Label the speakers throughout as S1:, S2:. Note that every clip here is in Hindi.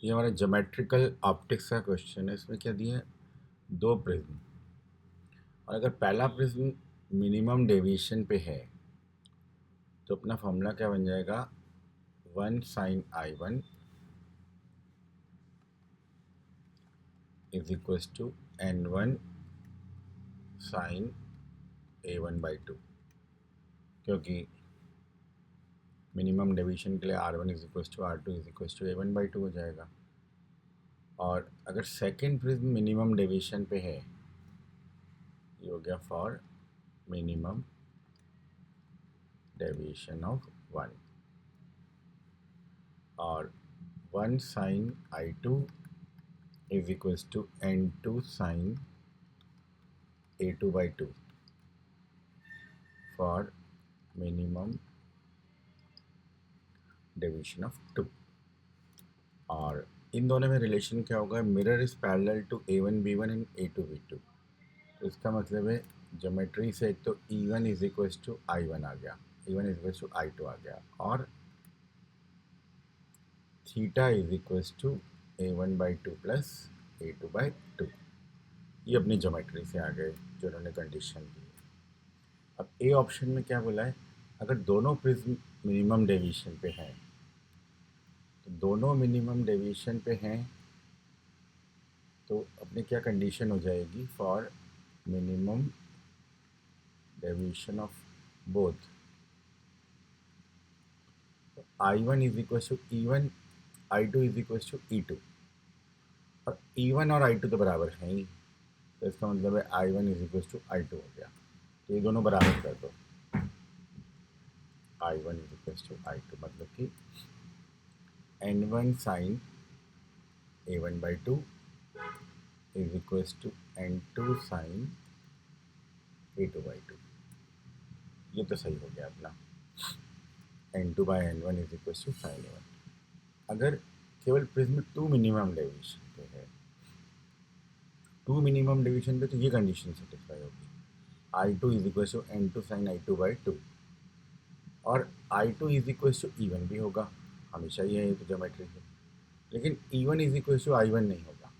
S1: ये हमारा ज्योमेट्रिकल ऑप्टिक्स का क्वेश्चन है। इसमें क्या दिया है, दो प्रिज्म, और अगर पहला प्रिज्म मिनिमम डेविएशन पे है तो अपना फॉर्मूला क्या बन जाएगा, 1 sin I1 is equal to N1 sin A1/2, क्योंकि मिनिमम डेविएशन के लिए R1 is equal to R2 is equal to A1/2 हो जाएगा। और अगर सेकेंड प्रिज्म मिनिमम डेविएशन पे है, ये हो गया फॉर मिनिमम डेविएशन ऑफ 1, और 1 sin I2 is equal to N2 sin A2/2 for minimum deviation of 2। और इन दोनों में रिलेशन क्या होगा, mirror is parallel to A1B1 and A2B2। तो इसका मतलब है ज्योमेट्री से एक तो E1 is equal to I1 आ गया, E1 is equal to I2 आ गया, और theta is equal to A1/2 plus A2/2। ये अपनी ज्योमेट्री से आ गए जो उन्होंने कंडीशन दी। अब ए ऑप्शन में क्या बोला है, अगर दोनों प्रिज्म मिनिमम डेविएशन पे हैं, तो दोनों मिनिमम डेविएशन पे हैं तो अपने क्या कंडीशन हो जाएगी, for minimum deviation of both I1 is equal to E1, I2 is equal to E2। और E1 और I2 तो बराबर हैं ही, तो इसका मतलब है I1 is equal to I2 हो गया। तो ये दोनों बराबर कर दो, I1 is equal to I2, मतलब कि N1 sin A1/2 is equal to N2 sin A2/2। ये तो सही हो गया अपना, N2/N1 is equal to sin A1। अगर केवल प्रिज्म 2 मिनिमम डेविएशन पे है, 2 मिनिमम डेविएशन पे, तो ये कंडीशन सेटिस्फाई होगी, I2 is equal to N2 sin I2/2, और I2 is equal to E1 भी होगा, हमेशा ही है ये तो ज्योमेट्री से। लेकिन E1 is equal to I1 नहीं होगा,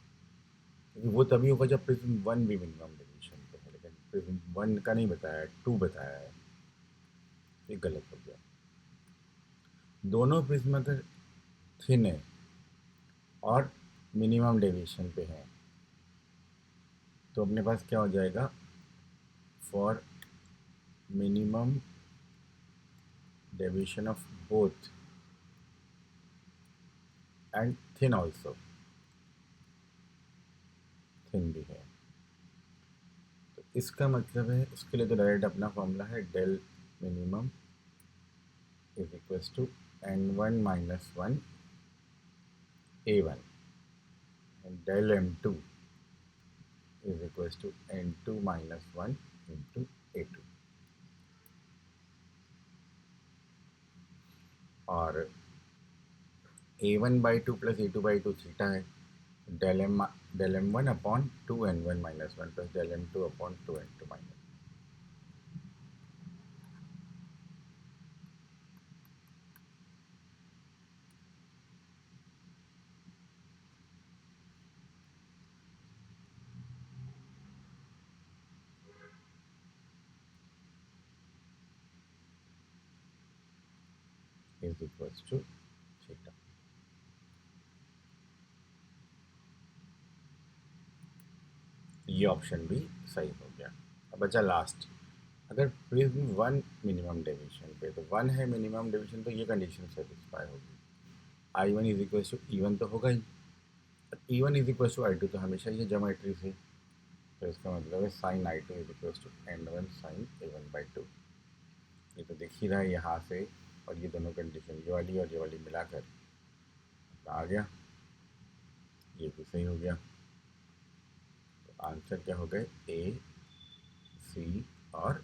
S1: क्योंकि वो तभी होगा जब प्रिज्म 1 भी मिनिमम डेविएशन पे है, लेकिन प्रिज्म 1 का नहीं बताया है, 2 बताया है, ये गलत हो गया। दोनों प्रिज्म अगर थिन है और मिनिमम डेविएशन पे है, तो अपने पास क्या हो जाएगा, for minimum deviation of both and thin also, thin भी है, तो इसका मतलब है उसके लिए तो डायरेक्ट अपना फॉर्मूला है del minimum is equal to N1 - 1 A1, and del M2 is equals to N2 - 1 into A2। और A1/2 प्लस A2/2 थीटा है, del M1 upon 2N1 - 1 plus del M2 upon 2N2 - is equals to theta. ये ऑप्शन भी सही हो गया। अब बचा लास्ट, अगर प्रिज्म 1 मिनिमम डेविएशन पे, तो 1 है मिनिमम डेविएशन, तो ये कंडीशन सेटिस्फाई होगी, I1 is equal to E1 तो होगा ही, E1 is equal to I2 तो हमेशा ये ज्योमेट्री से, तो इसका मतलब है sine I2 is equal to N1 sin A1/2। ये तो दिख ही रहा है यहाँ से, और ये दोनों कंडीशन, ये वाली और ये वाली मिलाकर आ गया, ये भी सही हो गया। तो आंसर क्या हो गए, A, C और